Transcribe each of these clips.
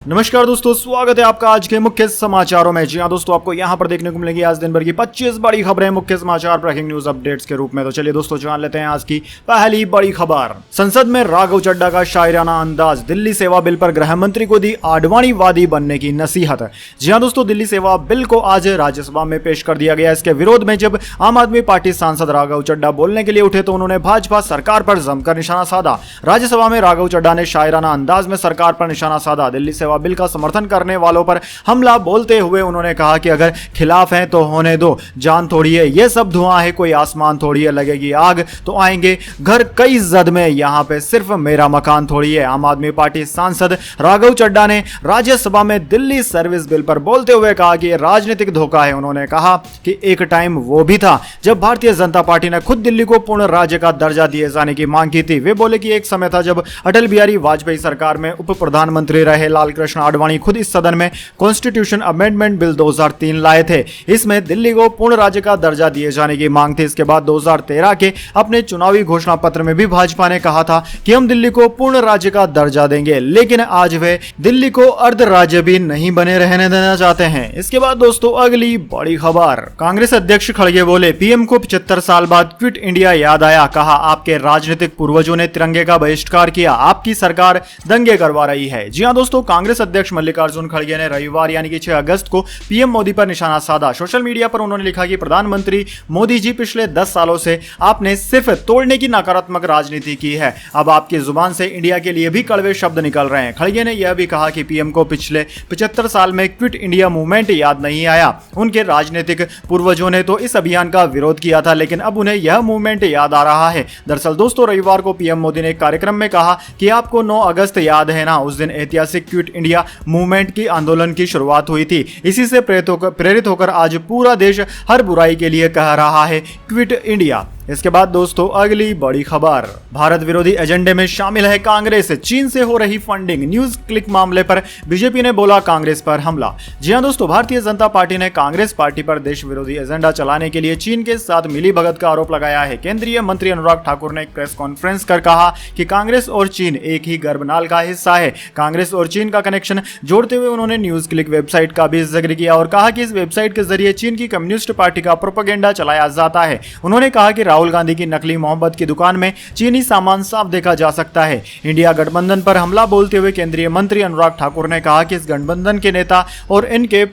नमस्कार दोस्तों, स्वागत है आपका आज के मुख्य समाचारों में। जी हां दोस्तों, आपको यहां पर देखने को मिलेगी आज दिन भर की 25 बड़ी खबरें मुख्य समाचार ब्रेकिंग न्यूज अपडेट्स के रूप में। तो चलिए दोस्तों, जान लेते हैं आज की पहली बड़ी खबर। संसद में राघव चड्ढा का शायराना अंदाज, दिल्ली सेवा बिल पर गृह मंत्री को दी आडवाणीवादी बनने की नसीहत। जी हां दोस्तों, दिल्ली सेवा बिल को आज राज्यसभा में पेश कर दिया गया। इसके विरोध में जब आम आदमी पार्टी सांसद राघव चड्ढा बोलने के लिए उठे तो उन्होंने भाजपा सरकार पर जमकर निशाना साधा। राज्यसभा में राघव चड्ढा ने शायराना अंदाज में सरकार पर निशाना साधा। दिल्ली सेवा बिल का समर्थन करने वालों पर हमला बोलते हुए उन्होंने कहा कि अगर खिलाफ हैं तो होने दो, जान थोड़ी है, ये सब धुआं है, कोई आसमान थोड़ी है, लगेगी आग तो आएंगे घर कई जद में, यहां पे सिर्फ मेरा मकान थोड़ी है। आम आदमी पार्टी सांसद राघव चड्ढा ने राज्यसभा में दिल्ली सर्विस बिल पर बोलते हुए कहा कि यह राजनीतिक धोखा है। उन्होंने कहा कि एक टाइम वो भी था जब भारतीय जनता पार्टी ने खुद दिल्ली को पूर्ण राज्य का दर्जा दिए जाने की मांग की थी। वे बोले कि एक समय था जब अटल बिहारी वाजपेयी सरकार में उप प्रधानमंत्री रहे लालकृष्ण आडवाणी खुद इस सदन में कॉन्स्टिट्यूशन अमेंडमेंट बिल 2003 लाए थे। इसमें दिल्ली को पूर्ण राज्य का दर्जा दिए जाने की मांग थी। इसके बाद 2013 के अपने चुनावी घोषणा पत्र में भी भाजपा ने कहा था कि हम दिल्ली को पूर्ण राज्य का दर्जा देंगे, लेकिन आज वे दिल्ली को अर्ध राज्य भी नहीं बने रहने देना चाहते हैं। इसके बाद दोस्तों, अगली बड़ी खबर। कांग्रेस अध्यक्ष खड़गे बोले, पीएम को 75 साल बाद क्विट इंडिया याद आया। कहा, आपके राजनीतिक पूर्वजों ने तिरंगे का बहिष्कार किया, आपकी सरकार दंगे करवा रही है। जी हां दोस्तों, कांग्रेस अध्यक्ष मल्लिकार्जुन खड़गे ने रविवार यानी कि 6 अगस्त को पीएम मोदी पर निशाना साधा। सोशल मीडिया पर उन्होंने लिखा कि प्रधानमंत्री मोदी जी, पिछले 10 सालों से आपने सिर्फ तोड़ने की नकारात्मक राजनीति की है। अब आपकी जुबान से इंडिया के लिए भी कड़वे शब्द निकल रहे हैं। खड़गे ने यह भी कहा कि पीएम को पिछले 75 साल में क्विट इंडिया मूवमेंट याद नहीं आया। उनके राजनीतिक पूर्वजों ने तो इस अभियान का विरोध किया था, लेकिन अब उन्हें यह मूवमेंट याद आ रहा है। दरअसल दोस्तों, रविवार को पीएम मोदी ने एक कार्यक्रम में कहा कि आपको 9 अगस्त याद है ना, उस दिन ऐतिहासिक क्विट इंडिया मूवमेंट की आंदोलन की शुरुआत हुई थी। इसी से प्रेरित होकर आज पूरा देश हर बुराई के लिए कह रहा है क्विट इंडिया। इसके बाद दोस्तों, अगली बड़ी खबर। भारत विरोधी एजेंडे में शामिल है कांग्रेस, चीन से हो रही फंडिंग। न्यूज क्लिक मामले पर बीजेपी ने बोला कांग्रेस पर हमला। जी हां दोस्तों, भारतीय जनता पार्टी ने कांग्रेस पार्टी पर देश विरोधी एजेंडा चलाने के लिए चीन के साथ मिलीभगत का आरोप लगाया है। केंद्रीय मंत्री अनुराग ठाकुर ने एक प्रेस कॉन्फ्रेंस कर कहा कि कांग्रेस और चीन एक ही गर्भनाल का हिस्सा है। कांग्रेस और चीन का कनेक्शन जोड़ते हुए उन्होंने न्यूज क्लिक वेबसाइट का भी जिक्र किया और कहा कि इस वेबसाइट के जरिए चीन की कम्युनिस्ट पार्टी का प्रोपेगेंडा चलाया जाता है। उन्होंने कहा कि राहुल गांधी की नकली मोहब्बत की दुकान में चीनी सामान साफ देखा जा सकता है। इंडिया गठबंधन पर हमला बोलते हुए केंद्रीय मंत्री अनुराग ठाकुर ने कहा कि इस गठबंधन के नेता और इनके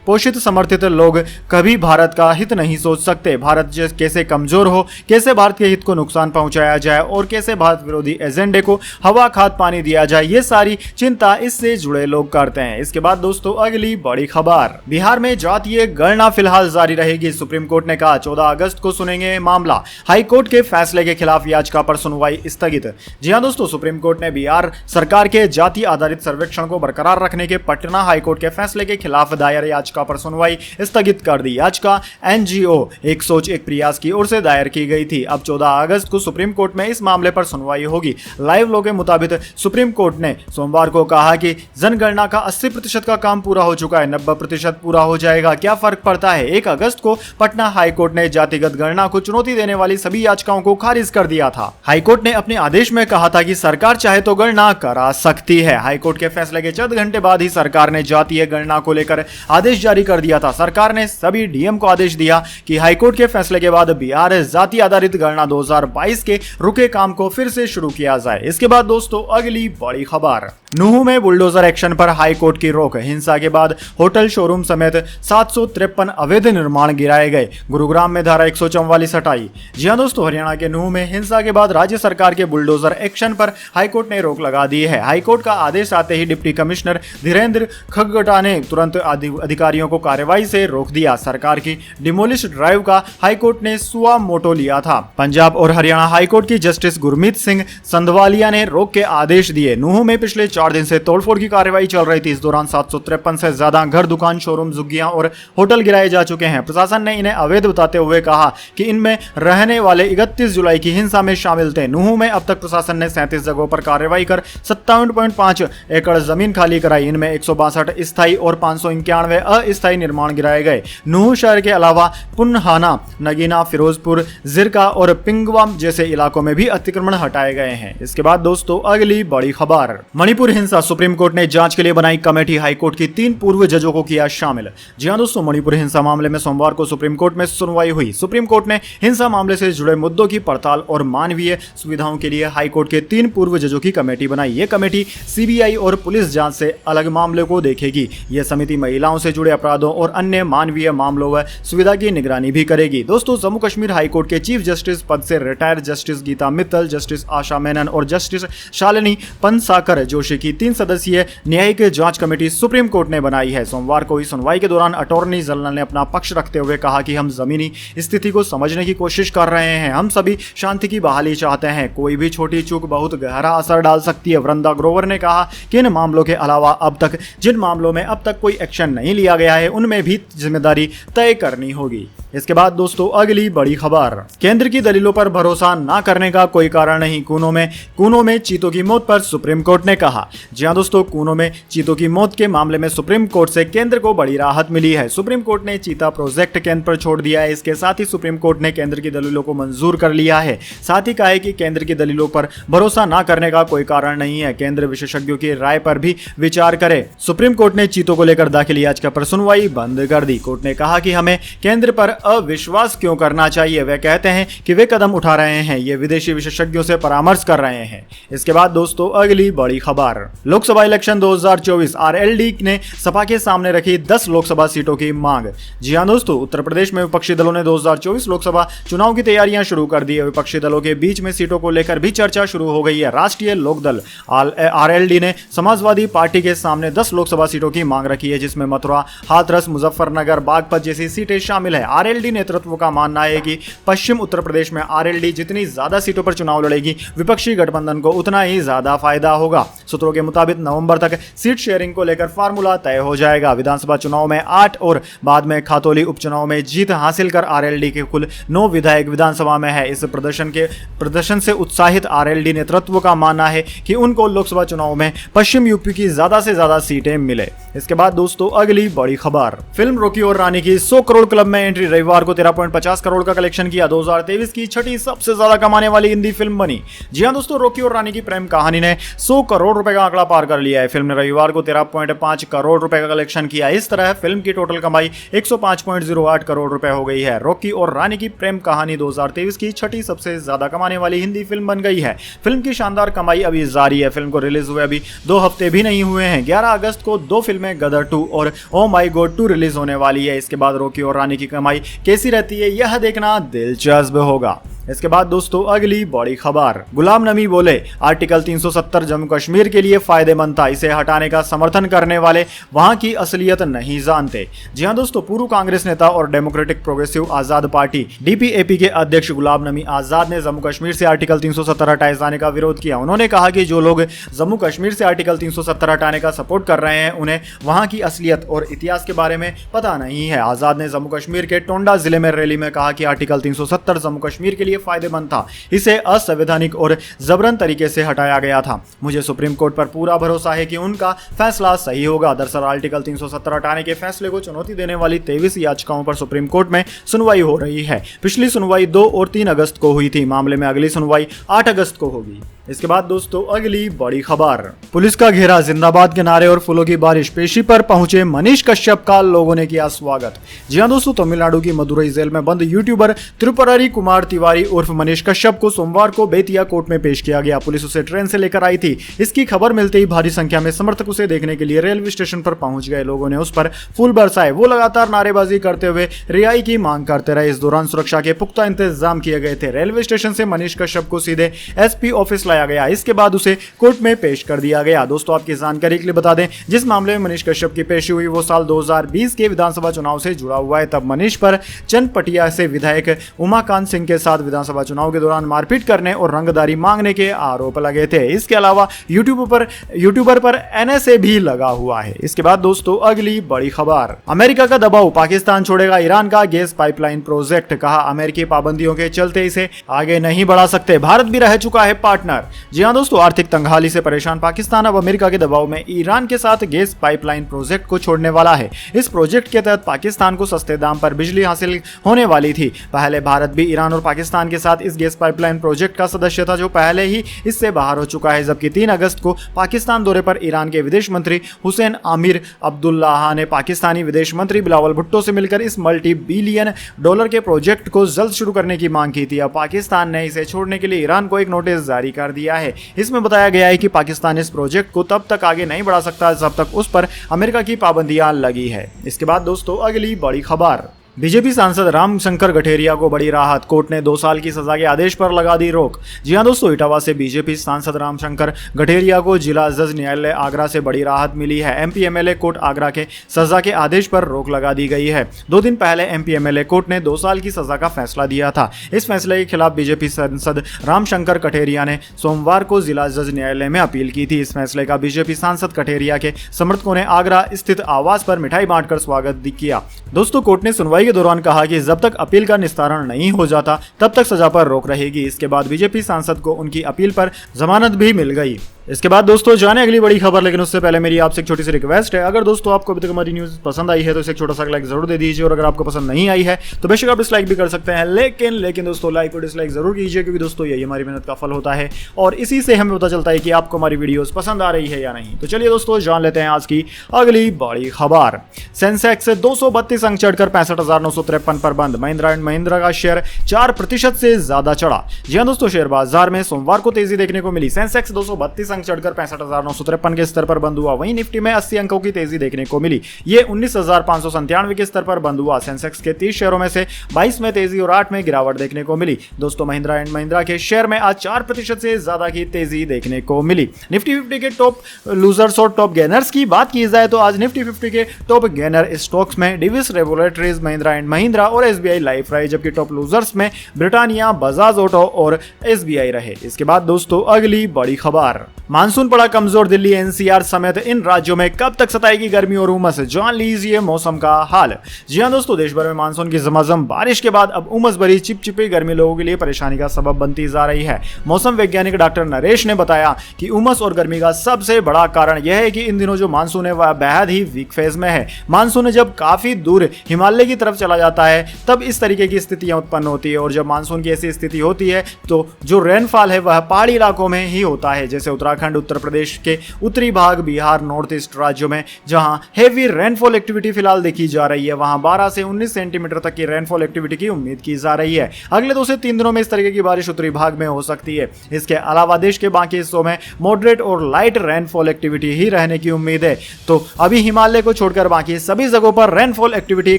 पोषित समर्थित लोग कभी भारत का हित नहीं सोच सकते। भारत कैसे कमजोर हो, कैसे भारत के हित को नुकसान पहुंचाया जाए और कैसे भारत विरोधी एजेंडे को हवा खाद पानी दिया जाए, ये सारी चिंता इससे जुड़े लोग करते हैं। इसके बाद दोस्तों, अगली बड़ी खबर। बिहार में जातीय गणना फिलहाल जारी रहेगी। सुप्रीम कोर्ट ने कहा 14 अगस्त को सुनेंगे मामला। हाई कोर्ट के फैसले के खिलाफ याचिका पर सुनवाई स्थगित। जी हां दोस्तों, सुप्रीम कोर्ट ने बिहार सरकार के जाति आधारित सर्वेक्षण को बरकरार रखने के पटना हाई कोर्ट के फैसले के खिलाफ दायर याचिका पर सुनवाई स्थगित कर दी। याचिका एनजीओ एक सोच एक प्रयास की ओर से दायर की गई थी। अब 14 अगस्त को सुप्रीम कोर्ट में इस मामले पर सुनवाई होगी। लाइव लॉ के मुताबिक सुप्रीम कोर्ट ने सोमवार को कहा कि जनगणना का 80% का काम पूरा हो चुका है, 90% पूरा हो जाएगा, क्या फर्क पड़ता है। 1 अगस्त को पटना हाई कोर्ट ने जातिगत गणना को चुनौती देने वाली सभी याचिकाओं को खारिज कर दिया था। हाई कोर्ट ने अपने आदेश में कहा था कि सरकार चाहे तो गणना करा सकती है। हाई कोर्ट के फैसले के चंद घंटे बाद ही सरकार ने जातीय गणना को लेकर आदेश जारी कर दिया था। सरकार ने सभी डीएम को आदेश दिया कि हाईकोर्ट के फैसले के बाद बिहार जाति आधारित गणना 2022 के रुके काम को फिर से शुरू किया जाए। इसके बाद दोस्तों, अगली बड़ी खबर। नूह में बुलडोजर एक्शन पर हाईकोर्ट की रोक। हिंसा के बाद होटल शोरूम समेत 753 अवैध निर्माण गिराए गए। गुरुग्राम में धारा 144 हटाई। जी हां दोस्तों, हरियाणा के नूह में हिंसा के बाद राज्य सरकार के बुलडोजर एक्शन पर हाईकोर्ट ने रोक लगा दी है। हाईकोर्ट का आदेश आते ही डिप्टी कमिश्नर धीरेन्द्र खगगटा ने तुरंत अधिकारियों को कार्रवाई से रोक दिया। सरकार की डिमोलिश ड्राइव का हाईकोर्ट ने सुआ मोटो लिया था। पंजाब और हरियाणा हाईकोर्ट की जस्टिस गुरमीत सिंह संधवालिया ने रोक के आदेश दिए। नूह में पिछले 4 दिन से तोड़फोड़ की कार्रवाई चल रही थी। इस दौरान 753 से ज्यादा घर, दुकान, शोरूम, झुग्गियां और होटल गिराए जा चुके हैं। प्रशासन ने इन्हें अवैध बताते हुए कहा कि इनमें रहने वाले 31 जुलाई की हिंसा में शामिल थे। नूह में अब तक प्रशासन ने 37 जगहों पर कार्रवाई कर 57.5 एकड़ जमीन खाली कराई। इनमें 162 स्थायी और 591 अस्थायी निर्माण गिराए गए। नूह शहर के अलावा पुन्हाना, नगीना, फिरोजपुर, जिरका और पिंगवाम जैसे इलाकों में भी अतिक्रमण हटाए गए हैं। इसके बाद दोस्तों, अगली बड़ी खबर। मणिपुर मणिपुर हिंसा, सुप्रीम कोर्ट ने जांच के लिए बनाई कमेटी, हाईकोर्ट की 3 पूर्व जजों को किया शामिल। जी हां दोस्तों, मणिपुर हिंसा मामले में सोमवार को सुप्रीम कोर्ट में सुनवाई हुई। सुप्रीम कोर्ट ने हिंसा मामले से जुड़े मुद्दों की पड़ताल और मानवीय सुविधाओं के लिए हाईकोर्ट के 3 पूर्व जजों की कमेटी बनाई। यह कमेटी सीबीआई और पुलिस जांच से अलग मामले को देखेगी। यह समिति महिलाओं से जुड़े अपराधों और अन्य मानवीय मामलों व सुविधा की निगरानी भी करेगी। दोस्तों, जम्मू कश्मीर हाईकोर्ट के चीफ जस्टिस पद से retired justice Gita Mittal, justice Asha Menon और जस्टिस शालिनी पंसाकर जोशी की 3 सदस्यीय न्यायिक जांच कमेटी सुप्रीम कोर्ट ने बनाई है। सोमवार को हुई सुनवाई के दौरान अटॉर्नी जनरल ने अपना पक्ष रखते हुए कहा कि हम जमीनी स्थिति को समझने की कोशिश कर रहे हैं। हम सभी शांति की बहाली चाहते हैं। कोई भी छोटी चूक बहुत गहरा असर डाल सकती है। वृंदा ग्रोवर ने कहा कि इन मामलों के अलावा अब तक जिन मामलों में अब तक कोई एक्शन नहीं लिया गया है उनमें भी जिम्मेदारी तय करनी होगी। इसके बाद दोस्तों, अगली बड़ी खबर, केंद्र की दलीलों पर भरोसा न करने का कोई कारण नहीं, कूनो में चीतों की मौत पर सुप्रीम कोर्ट ने कहा। जी हां दोस्तों, कूनो में चीतों की मौत के मामले में सुप्रीम कोर्ट से केंद्र को बड़ी राहत मिली है। सुप्रीम कोर्ट ने चीता प्रोजेक्ट केंद्र पर छोड़ दिया है। इसके साथ ही सुप्रीम कोर्ट ने केंद्र की दलीलों को मंजूर कर लिया है। साथ ही कहा है कि केंद्र की दलीलों पर भरोसा न करने का कोई कारण नहीं है। केंद्र विशेषज्ञों की राय पर भी विचार करे। सुप्रीम कोर्ट ने चीतों को लेकर दाखिल याचिका पर सुनवाई बंद कर दी। कोर्ट ने कहा कि हमें केंद्र पर अविश्वास क्यों करना चाहिए। वे कहते हैं कि वे कदम उठा रहे हैं, ये विदेशी विशेषज्ञों से परामर्श कर रहे हैं। इसके बाद दोस्तों, अगली बड़ी खबर, लोकसभा इलेक्शन 2024, आरएलडी ने सपा के सामने रखी 10 लोकसभा सीटों की मांग। जी हां दोस्तों, उत्तर प्रदेश में विपक्षी दलों ने 2024 लोकसभा चुनाव की तैयारियां शुरू कर दी है। विपक्षी दलों के बीच में सीटों को लेकर भी चर्चा शुरू हो गई है। राष्ट्रीय लोकदल आरएलडी ने समाजवादी पार्टी के सामने 10 लोकसभा सीटों की मांग रखी है, जिसमें मथुरा, हाथरस, मुजफ्फरनगर, बागपत जैसी सीटें शामिल है। आरएलडी नेतृत्व का मानना है कि पश्चिम उत्तर प्रदेश में आरएलडी जितनी ज्यादा सीटों पर चुनाव लड़ेगी, विपक्षी गठबंधन को उतना ही ज्यादा फायदा होगा। सूत्रों के मुताबिक नवंबर तक सीट शेयरिंग को लेकर फार्मूला तय हो जाएगा। विधानसभा चुनाव में 8 और बाद में खातौली उपचुनाव में जीत हासिल कर आरएलडी के कुल 9 विधायक विधानसभा में है। इस प्रदर्शन से उत्साहित आरएलडी नेतृत्व का मानना है कि उनको लोकसभा चुनाव में पश्चिम यूपी की ज्यादा से ज्यादा सीटें मिले। इसके बाद दोस्तों, अगली बड़ी खबर, फिल्म रॉकी और रानी की 100 करोड़ क्लब में एंट्री। रविवार को 13.50 करोड़ का कलेक्शन किया। 2023 की छठी सबसे ज्यादा कमाने वाली हिंदी फिल्म बनी। जी हां दोस्तों, रॉकी और रानी की प्रेम कहानी ने 100 करोड़ रुपए का आंकड़ा पार कर लिया है। फिल्म ने रविवार को 13.5 करोड़ रुपए का कलेक्शन किया। इस तरह फिल्म की टोटल कमाई 105.08 करोड़ रुपए हो गई है। रॉकी और रानी की प्रेम कहानी 2023 की छठी सबसे ज्यादा कमाने वाली हिंदी फिल्म बन गई है। फिल्म की शानदार कमाई अभी जारी है। फिल्म को रिलीज हुए अभी 2 हफ्ते भी नहीं हुए हैं। 11 अगस्त को 2 फिल्में गदर 2 और ओ माई गॉड 2 रिलीज होने वाली है। इसके बाद रॉकी और रानी की कमाई कैसी रहती है, यह देखना दिलचस्प होगा। इसके बाद दोस्तों, अगली बड़ी खबर, गुलाम नबी बोले आर्टिकल 370 जम्मू कश्मीर के लिए फायदेमंद था। इसे हटाने का समर्थन करने वाले वहां की असलियत नहीं जानते। जी हां दोस्तों, पूर्व कांग्रेस नेता और डेमोक्रेटिक प्रोग्रेसिव आजाद पार्टी डीपीएपी के अध्यक्ष गुलाम नबी आजाद ने जम्मू कश्मीर से आर्टिकल 370 हटाए जाने का विरोध किया। उन्होंने कहा कि जो लोग जम्मू कश्मीर से आर्टिकल 370 हटाने का सपोर्ट कर रहे हैं उन्हें वहां की असलियत और इतिहास के बारे में पता नहीं है। आजाद ने जम्मू कश्मीर के टोंडा जिले में रैली में कहा कि आर्टिकल 370 जम्मू कश्मीर के लिए फायदेमंद था। इसे असंवैधानिक और जबरन तरीके से हटाया गया था। मुझे सुप्रीम कोर्ट पर पूरा भरोसा है कि उनका फैसला सही होगा। दरअसल आर्टिकल 370 हटाने के फैसले को चुनौती देने वाली 23 याचिकाओं पर सुप्रीम कोर्ट में सुनवाई हो रही है। पिछली सुनवाई 2 और 3 अगस्त को हुई थी। मामले में अगली सुनवाई 8 अगस्त को होगी। इसके बाद दोस्तों, अगली बड़ी खबर, पुलिस का घेरा, जिंदाबाद के नारे और फूलों की बारिश। पेशी पर पहुंचे मनीष कश्यप का लोगों ने किया स्वागत। जी हां दोस्तों, तमिलनाडु की मदुरई जेल में बंद यूट्यूबर त्रिपुरारी कुमार तिवारी उर्फ मनीष कश्यप को सोमवार को बेतिया कोर्ट में पेश किया गया। पुलिस उसे ट्रेन से लेकर आई थी। इसकी खबर मिलते ही भारी संख्या में समर्थक उसे देखने के लिए रेलवे स्टेशन पर पहुंच गए। लोगों ने उस पर फूल बरसाए। वो लगातार नारेबाजी करते हुए रिहाई की मांग करते रहे। इस दौरान सुरक्षा के पुख्ता इंतजाम किए गए थे। रेलवे स्टेशन से मनीष कश्यप को सीधे एसपी ऑफिस लाया गया। इसके बाद उसे कोर्ट में पेश कर दिया गया। दोस्तों, आपकी जानकारी के लिए बता दें, जिस मामले में मनीष कश्यप की पेशी हुई वो साल 2020 के विधानसभा चुनाव से जुड़ा हुआ है। तब मनीष पर चनपटिया से विधायक उमाकांत सिंह के साथ विधानसभा चुनाव के दौरान मारपीट करने और रंगदारी मांगने के आरोप लगे थे। इसके अलावा यूट्यूबर पर एनएसए भी लगा हुआ है। इसके बाद दोस्तों, अगली बड़ी खबर, अमेरिका का दबाव, पाकिस्तान छोड़ेगा ईरान का गैस पाइपलाइन प्रोजेक्ट। कहा, अमेरिकी पाबंदियों के चलते इसे आगे नहीं बढ़ा सकते। भारत भी रह चुका है पार्टनर। जी हाँ दोस्तों, आर्थिक तंगहाली से परेशान पाकिस्तान अब अमेरिका के दबाव में ईरान के साथ गैस पाइपलाइन प्रोजेक्ट को छोड़ने वाला है। इस प्रोजेक्ट के तहत पाकिस्तान को सस्ते दाम पर बिजली हासिल होने वाली थी। पहले भारत भी ईरान और पाकिस्तान के साथ इस गैस पाइपलाइन प्रोजेक्ट का सदस्य था, जो पहले ही इससे बाहर हो चुका है। जबकि 3 अगस्त को पाकिस्तान दौरे पर ईरान के विदेश मंत्री हुसैन आमिर अब्दुल्लाह ने पाकिस्तानी विदेश मंत्री बिलावल भुट्टो से मिलकर इस मल्टी बिलियन डॉलर के प्रोजेक्ट को जल्द शुरू करने की मांग की थी। अब पाकिस्तान ने इसे छोड़ने के लिए ईरान को एक नोटिस जारी कर दिया है। इसमें बताया गया है कि पाकिस्तान इस प्रोजेक्ट को तब तक आगे नहीं बढ़ा सकता जब तक उस पर अमेरिका की पाबंदियां लगी है। इसके बाद दोस्तों अगली बड़ी खबर, बीजेपी सांसद रामशंकर गठेरिया को बड़ी राहत, कोर्ट ने 2 साल की सजा के आदेश पर लगा दी रोक। जी हां दोस्तों, इटावा से बीजेपी सांसद रामशंकर गठेरिया को जिला जज न्यायालय आगरा से बड़ी राहत मिली है। एमपी एमएलए कोर्ट आगरा के सजा के आदेश पर रोक लगा दी गई है। 2 दिन पहले एमपी एमएलए कोर्ट ने 2 साल की सजा का फैसला दिया था। इस फैसले के खिलाफ बीजेपी सांसद रामशंकर कठेरिया ने सोमवार को जिला जज न्यायालय में अपील की थी। इस फैसले का बीजेपी सांसद कठेरिया के समर्थकों ने आगरा स्थित आवास पर मिठाई बांटकर स्वागत किया। दोस्तों, कोर्ट ने सुनवाई के दौरान कहा कि जब तक अपील का निस्तारण नहीं हो जाता तब तक सजा पर रोक रहेगी। इसके बाद बीजेपी सांसद को उनकी अपील पर जमानत भी मिल गई। इसके बाद दोस्तों जाने अगली बड़ी खबर, लेकिन उससे पहले मेरी आपसे एक छोटी सी रिक्वेस्ट है। अगर दोस्तों आपको अभी तक हमारी न्यूज़ पसंद आई है तो इसे एक छोटा सा लाइक जरूर दे दीजिए, और अगर आपको पसंद नहीं आई है तो बेशक आप डिसलाइक भी कर सकते हैं, लेकिन दोस्तों लाइक और डिसलाइक जरूर कीजिए, क्योंकि दोस्तों यही हमारी मेहनत का फल होता है और इसी से हमें पता चलता है कि आपको हमारी वीडियोस पसंद आ रही है या नहीं। तो चलिए दोस्तों जान लेते हैं आज की अगली बड़ी खबर। सेंसेक्स 232 अंक चढ़कर 65,953 पर बंद। महिंद्रा एंड महिंद्रा का शेयर 4% से ज्यादा चढ़ा। जी हां दोस्तों, शेयर बाजार में सोमवार को तेजी देखने को मिली। सेंसेक्स 232 अंक चढ़कर 65,953 के स्तर पर बंद हुआ। वहीं निफ्टी में 80 अंकों की तेजी देखने को मिली। ये 19,597 के स्तर पर बंद हुआ। सेंसेक्स के 30 शेयरों में से 22 में तेजी और 8 में गिरावट देखने को मिली। दोस्तों, महिंद्रा एंड महिंद्रा के शेयर में आज 4% से ज्यादा की तेजी देखने को मिली। निफ्टी 50 के टॉप लूजर्स और टॉप गेनर्स की बात की जाए तो आज निफ्टी 50 के टॉप गेनर स्टॉक्स में डिविस रेवोलेटरीज, महिंद्रा एंड महिंद्रा और एसबीआई लाइफ रहे, जबकि टॉप लूजर्स में ब्रिटानिया, बजाज ऑटो और एसबीआई रहे। इसके बाद दोस्तों अगली बड़ी खबर, मानसून पड़ा कमजोर। दिल्ली एनसीआर समेत इन राज्यों में कब तक सताएगी गर्मी और उमस, जान लीजिए मौसम का हाल। जी हां दोस्तों, देश भर में मानसून की झमाझम बारिश के बाद अब उमस भरी चिपचिपी गर्मी लोगों के लिए परेशानी का सबब बनती जा रही है। मौसम वैज्ञानिक डॉक्टर नरेश ने बताया कि उमस और गर्मी का सबसे बड़ा कारण यह है कि इन दिनों जो मानसून है वह बेहद ही वीक फेज में है। मानसून जब काफी दूर हिमालय की तरफ चला जाता है तब इस तरीके की स्थितियां उत्पन्न होती है, और जब मानसून की ऐसी स्थिति होती है तो जो रेनफॉल है वह पहाड़ी इलाकों में ही होता है, जैसे उत्तराखंड, उत्तर प्रदेश के उत्तरी भाग, बिहार, नॉर्थ ईस्ट राज्यों में जहां हेवी रेनफॉल एक्टिविटी फिलहाल देखी जा रही है, वहां 12 से 19 सेंटीमीटर तक की रेनफॉल एक्टिविटी की उम्मीद की जा रही है। अगले 2 से 3 दिनों में इस तरीके की बारिश उत्तरी भाग में हो सकती है। इसके अलावा देश के बाकी हिस्सों में मॉडरेट और लाइट रेनफॉल एक्टिविटी ही रहने की उम्मीद है। तो अभी हिमालय को छोड़कर बाकी सभी जगहों पर रेनफॉल एक्टिविटी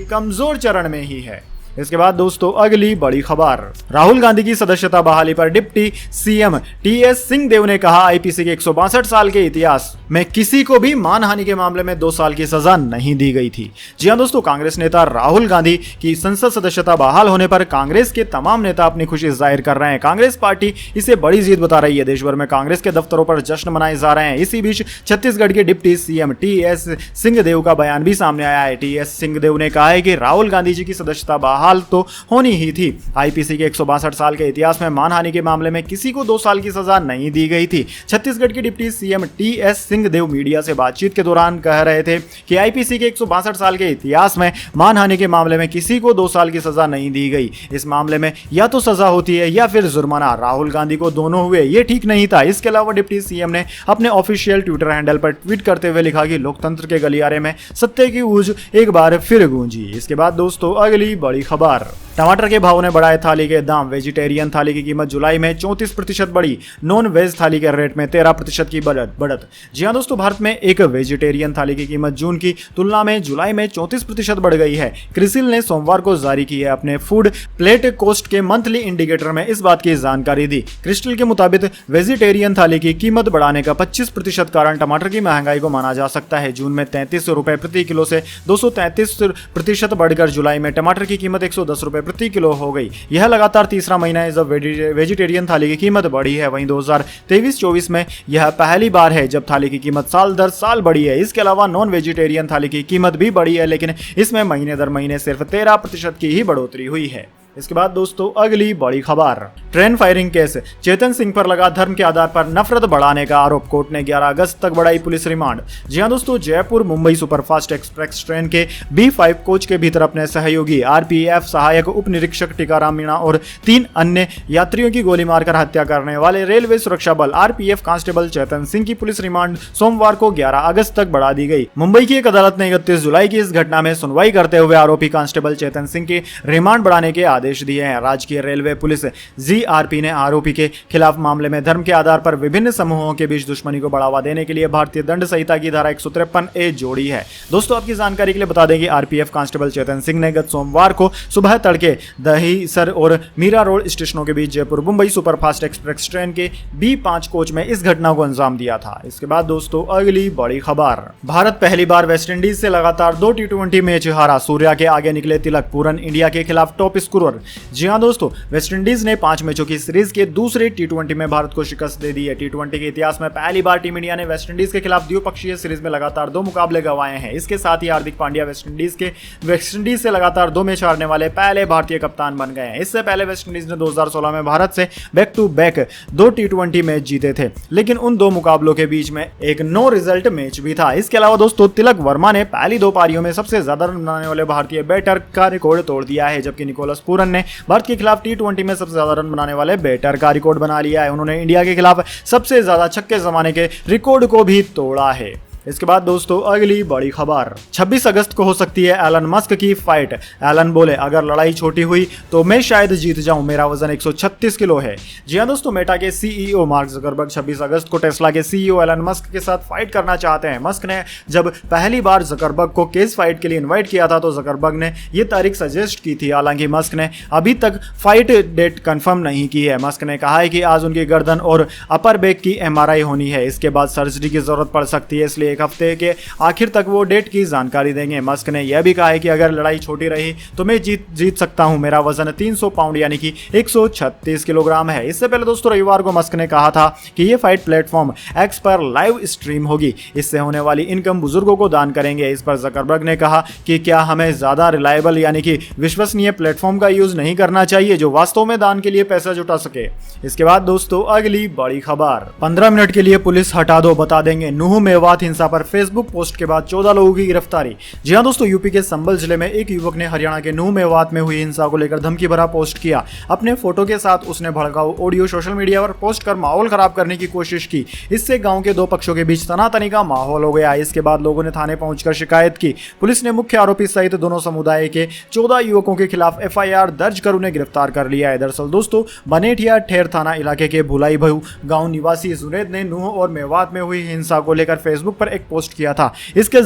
कमजोर चरण में ही है। इसके बाद दोस्तों अगली बड़ी खबर, राहुल गांधी की सदस्यता बहाली पर डिप्टी सीएम टीएस सिंहदेव ने कहा, आईपीसी के 162 साल के इतिहास में किसी को भी मानहानि के मामले में 2 साल की सजा नहीं दी गई थी। जी हां दोस्तों, कांग्रेस नेता राहुल गांधी की संसद सदस्यता बहाल होने पर कांग्रेस के तमाम नेता अपनी खुशी जाहिर कर रहे हैं। कांग्रेस पार्टी इसे बड़ी जीत बता रही है। देश भर में कांग्रेस के दफ्तरों पर जश्न मनाए जा रहे हैं। इसी बीच छत्तीसगढ़ के डिप्टी सीएम टीएस सिंहदेव का बयान भी सामने आया है। टीएस सिंहदेव ने कहा है कि राहुल गांधी जी की सदस्यता बहाल तो होनी ही थी। आईपीसी के 162 साल के इतिहास में मानहानि के मामले में किसी को 2 साल की सजा नहीं दी गई थी। छत्तीसगढ़ के deputy CM TS Singhdeo media से बातचीत के दौरान कह रहे थे कि आईपीसी के 162 साल के इतिहास में मानहानि के मामले में किसी को 2 साल की सजा नहीं दी गई। इस मामले में या तो सजा होती है या फिर जुर्माना। राहुल गांधी को दोनों हुए, ये ठीक नहीं था। इसके अलावा डिप्टी सीएम ने अपने ऑफिशियल ट्विटर हैंडल पर ट्वीट करते हुए लिखा कि लोकतंत्र के गलियारे में सत्य की गूंज एक बार फिर गूंजी। इसके बाद दोस्तों अगली बड़ी खबर, टमाटर के भाव ने बढ़ाए थाली के दाम। वेजिटेरियन थाली की कीमत जुलाई में 34% बढ़ी। नॉन वेज थाली के रेट में 13% की बढ़त। जी हां दोस्तों, भारत में एक वेजिटेरियन थाली की कीमत जून की तुलना में जुलाई में 34% बढ़ गई है। क्रिसिल ने सोमवार को जारी की है अपने फूड प्लेट कॉस्ट के मंथली इंडिकेटर में इस बात की जानकारी दी। क्रिस्टल के मुताबिक वेजिटेरियन थाली की कीमत बढ़ाने का 25% कारण टमाटर की महंगाई को माना जा सकता है। जून में 33 रुपए प्रति किलो से 233% बढ़कर जुलाई में टमाटर की कीमत 110 रुपए प्रति किलो हो गई। यह लगातार तीसरा महीना है जब वेजिटेरियन थाली की कीमत बढ़ी है। वहीं 2023-24 में यह पहली बार है जब थाली की कीमत साल दर साल बढ़ी है। इसके अलावा नॉन वेजिटेरियन थाली की कीमत भी बढ़ी है, लेकिन इसमें महीने दर महीने सिर्फ 13% की ही बढ़ोतरी हुई है। इसके बाद दोस्तों अगली बड़ी खबर, train firing case, Chetan Singh पर लगा धर्म के आधार पर नफरत बढ़ाने का आरोप, कोर्ट ने 11 अगस्त तक बढ़ाई पुलिस रिमांड। जी हां दोस्तों, Jaipur Mumbai superfast express train के B5 कोच के भीतर अपने सहयोगी RPF सहायक उप निरीक्षक टीकाराम मीणा और 3 अन्य यात्रियों की गोली मारकर हत्या करने वाले रेलवे सुरक्षा बल RPF कांस्टेबल चेतन सिंह की पुलिस रिमांड सोमवार को 11 अगस्त तक बढ़ा दी गई। मुंबई की एक अदालत ने 31 जुलाई की इस घटना में सुनवाई करते हुए आरोपी कांस्टेबल चेतन सिंह की रिमांड बढ़ाने के आदेश दिए हैं। राजकीय रेलवे पुलिस GRP ने आरोपी के खिलाफ मामले में धर्म के आधार पर विभिन्न समूहों के बीच दुश्मनी को बढ़ावा देने के लिए भारतीय दंड संहिता की धारा 153A जोड़ी है। दोस्तों आपकी जानकारी के लिए बता दें कि RPF कांस्टेबल चेतन सिंह ने गत सोमवार को सुबह तड़के दहीसर और मीरा रोड स्टेशनों के बीच Jaipur Mumbai superfast express train के B5 कोच में इस घटना को अंजाम दिया था। इसके बाद दोस्तों अगली बड़ी खबर, भारत पहली बार वेस्टइंडीज से लगातार 2 T20 मैच हारा, सूर्या के आगे निकले तिलक, पूरन इंडिया के खिलाफ टॉप स्कोरर। जी हां दोस्तों, वेस्टइंडीज ने 5 मैचों की सीरीज के दूसरे T20 में भारत को शिकस्त दे दी है। T20 के इतिहास में पहली बार टीम इंडिया ने वेस्टइंडीज के खिलाफ द्विपक्षीय सीरीज में लगातार 2 मुकाबले गंवाए हैं। इसके साथ ही हार्दिक पांड्या वेस्टइंडीज से लगातार 2 मैच हारने वाले पहले भारतीय कप्तान बन गए हैं। इससे पहले वेस्टइंडीज ने 2016 में भारत से back to back 2 T20 match जीते थे, लेकिन उन 2 मुकाबलों के बीच में एक नो रिजल्ट मैच भी था। इसके अलावा दोस्तों तिलक वर्मा ने पहली 2 पारियों में सबसे ज्यादा रन बनाने वाले भारतीय बैटर का रिकॉर्ड तोड़ दिया है, जबकि निकोलस पूरन ने भारत के खिलाफ T20 में सबसे ज्यादा रन बनाने वाले बैटर का रिकॉर्ड बना लिया है। उन्होंने इंडिया के खिलाफ सबसे ज्यादा छक्के जमाने के रिकॉर्ड को भी तोड़ा है। इसके बाद दोस्तों अगली बड़ी खबर, 26 अगस्त को हो सकती है एलन मस्क की फाइट। एलन बोले अगर लड़ाई छोटी हुई तो मैं शायद जीत जाऊं, मेरा वजन 136 किलो है। जी हां दोस्तों, मेटा के CEO मार्क जकरबर्ग 26 अगस्त को टेस्ला के CEO एलन मस्क के साथ फाइट करना चाहते हैं। मस्क ने जब पहली बार जकरबर्ग को केस फाइट के लिए इन्वाइट किया था तो जकरबर्ग ने यह तारीख सजेस्ट की थी। हालांकि मस्क ने अभी तक फाइट डेट कंफर्म नहीं की है। मस्क ने कहा है कि आज उनकी गर्दन और अपर बैक की MRI होनी है, इसके बाद सर्जरी की जरूरत पड़ सकती है, इसलिए एक हफ्ते के आखिर तक वो डेट की जानकारी देंगे। मस्क ने यह भी कहा है कि अगर लड़ाई छोटी रही तो मैं जीत सकता हूं, मेरा वजन 300 पाउंड यानी कि 136 किलोग्राम है। इससे पहले दोस्तों रविवार को मस्क ने कहा था कि यह फाइट प्लेटफॉर्म X पर लाइव स्ट्रीम होगी, इससे होने वाली इनकम बुजुर्गों को दान करेंगे। इस पर जकरबर्ग ने कहा कि क्या हमें ज्यादा रिलायबल यानी कि विश्वसनीय प्लेटफॉर्म का यूज नहीं करना चाहिए जो वास्तव में दान के लिए पैसा जुटा सके। इसके बाद दोस्तों अगली बड़ी खबर, 15 मिनट के लिए पुलिस हटा दो, बता देंगे नूह मेवात हिंसा पर फेसबुक पोस्ट के बाद 14 लोगों की गिरफ्तारी। जी हां दोस्तों, यूपी के संभल जिले में एक युवक ने हरियाणा के नूह मेवात में हुई हिंसा को लेकर धमकी भरा पोस्ट किया। अपने फोटो के साथ उसने भड़काऊ ऑडियो सोशल मीडिया पर पोस्ट कर माहौल खराब करने की कोशिश की। इससे गांव के 2 पक्षों के बीच तनातनी का माहौल हो गया। इसके बाद लोगों ने थाने पहुंचकर शिकायत की। पुलिस ने मुख्य आरोपी सहित दोनों समुदाय के 14 युवकों के खिलाफ FIR दर्ज कर उन्हें गिरफ्तार कर लिया है। दरअसल दोस्तों बनेठिया ठेर थाना इलाके के भुलाई भू गांव निवासी जुनैद ने नूह और मेवात में हुई हिंसा को लेकर फेसबुक पर एक पोस्ट किया था। इसके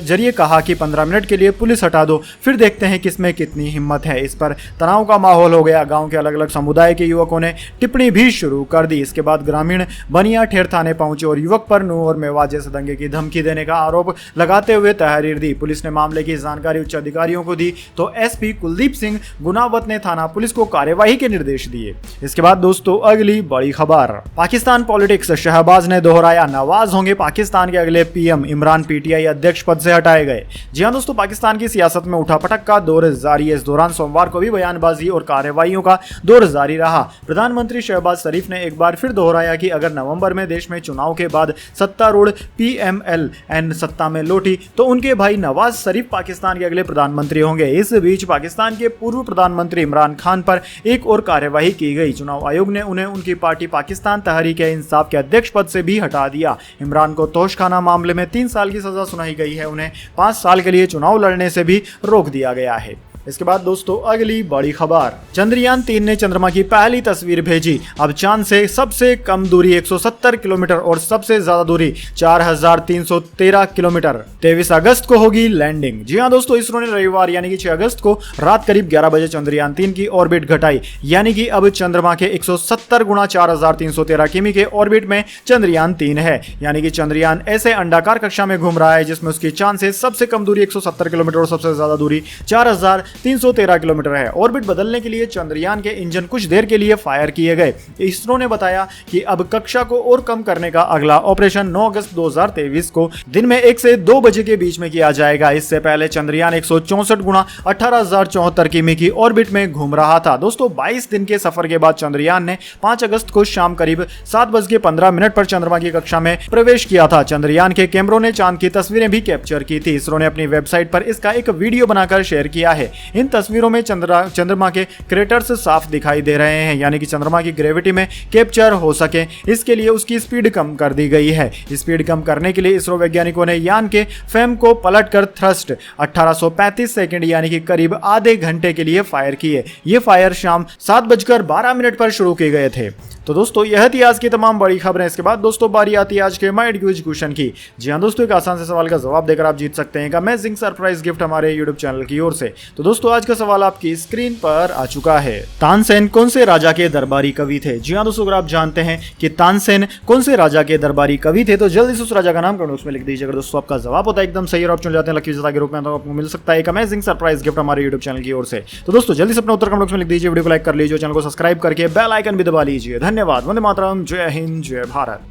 जरिए कहा कि 15 मिनट के लिए पुलिस हटा दो, फिर देखते हैं किसमें कितनी हिम्मत है। इस पर तनाव का माहौल हो गया। गांव के अलग अलग समुदाय के युवकों ने टिप्पणी भी शुरू कर दी। इसके बाद ग्रामीण बनिया ठेर थाने पहुंचे और युवक पर नूह और मेवात जैसे दंगे की धमकी देने का आरोप लगाते हुए तहरीर दी। पुलिस ने मामले की जानकारी उच्च अधिकारियों को दी तो SP कुलदीप सिंह गुनावत ने थाना पुलिस को कार्यवाही के निर्देश दिए। इसके बाद दोस्तों अगली बड़ी खबर, पाकिस्तान पॉलिटिक्स, शहबाज ने दोहराया नवाज होंगे पाकिस्तान के अगले PM, इमरान PTI अध्यक्ष पद से हटाए गए। जी हां दोस्तों, पाकिस्तान की सियासत में उठापटक का दौर जारी है। इस दौरान सोमवार को भी बयानबाजी और कार्रवाइयों का दौर जारी रहा। प्रधानमंत्री शहबाज शरीफ ने एक बार फिर दोहराया कि अगर नवंबर में देश में चुनाव के बाद सत्तारूढ़ PMLN सत्ता में लौटी तो उनके भाई नवाज शरीफ पाकिस्तान के अगले प्रधानमंत्री होंगे। इस बीच पाकिस्तान के पूर्व प्रधानमंत्री इमरान खान पर एक और कार्यवाही की गई। चुनाव आयोग ने उन्हें उनकी पार्टी पाकिस्तान तहरीक-ए-इंसाफ के अध्यक्ष पद से भी हटा दिया। इमरान को तोशखाना मामले में 3 साल की सजा सुनाई गई है। उन्हें 5 साल के लिए चुनाव लड़ने से भी रोक दिया गया है। इसके बाद दोस्तों अगली बड़ी खबर, चंद्रयान 3 ने चंद्रमा की पहली तस्वीर भेजी। अब चांद से सबसे कम दूरी 170 किलोमीटर और सबसे ज्यादा दूरी 4313 किलोमीटर। 23 अगस्त को होगी लैंडिंग। जी हां दोस्तों, इसरो ने रविवार यानी कि 6 अगस्त को रात करीब 11 बजे चंद्रयान 3 की ऑर्बिट घटाई, यानी कि अब चंद्रमा के 170 गुणा 4313 किमी के ऑर्बिट में चंद्रयान 3 है। यानी कि चंद्रयान ऐसे अंडाकार कक्षा में घूम रहा है जिसमें उसकी चांद से सबसे कम दूरी 170 किलोमीटर और सबसे ज्यादा दूरी 4000 313 किलोमीटर है। ऑर्बिट बदलने के लिए चंद्रयान के इंजन कुछ देर के लिए फायर किए गए। इसरो ने बताया कि अब कक्षा को और कम करने का अगला ऑपरेशन 9 अगस्त 2023 को दिन में 1 से 2 बजे के बीच में किया जाएगा। इससे पहले चंद्रयान 164 गुणा 18,074 किमी की ऑर्बिट में घूम रहा था। दोस्तों 22 दिन के सफर के बाद चंद्रयान ने 5 अगस्त को शाम करीब 7:15 पर चंद्रमा की कक्षा में प्रवेश किया था। चंद्रयान के कैमरों ने चांद की तस्वीरें भी कैप्चर की थी। इसरो ने अपनी वेबसाइट पर इसका एक वीडियो बनाकर शेयर किया है। इन तस्वीरों में चंद्रमा के क्रेटर्स साफ दिखाई दे रहे हैं, यानी कि चंद्रमा की ग्रेविटी में कैप्चर हो सके इसके लिए उसकी स्पीड कम कर दी गई है। स्पीड कम करने के लिए इसरो वैज्ञानिकों ने यान के फैम को पलटकर थ्रस्ट 1835 सेकंड यानी कि करीब आधे घंटे के लिए फायर किए। ये फायर शाम 7:12 पर शुरू किए गए थे। तो दोस्तों यह थी आज की तमाम बड़ी खबरें। इसके बाद दोस्तों बारी आती है आज के माइंड क्विज क्वेश्चन की। जी हाँ दोस्तों, एक आसान से सवाल का जवाब देकर आप जीत सकते हैं एक अमेजिंग सरप्राइज गिफ्ट हमारे यूट्यूब चैनल की ओर से। तो दोस्तों आज का सवाल आपकी स्क्रीन पर आ चुका है। तानसेन कौन से राजा के दरबारी कवि थे? जी हाँ दोस्तों, अगर आप जानते हैं कि तानसेन कौन से राजा के दरबारी कवि थे तो जल्दी से उस राजा का नाम कमेंट में लिख दीजिए। अगर दोस्तों आपका जवाब होता है एकदम सही और आप चुन जाते हैं लकी विजेता के रूप में, तो आपको मिल सकता है एक अमेजिंग सरप्राइज गिफ्ट हमारे यूट्यूब चैनल की ओर से। तो दोस्तों जल्दी से अपना उत्तर कमेंट में लिख दीजिए, वीडियो को लाइक कर लीजिए, चैनल को सब्सक्राइब करके बेल आइकन भी दबा लीजिए। धन्यवाद। वंदे मातरम। जय हिंद, जय भारत।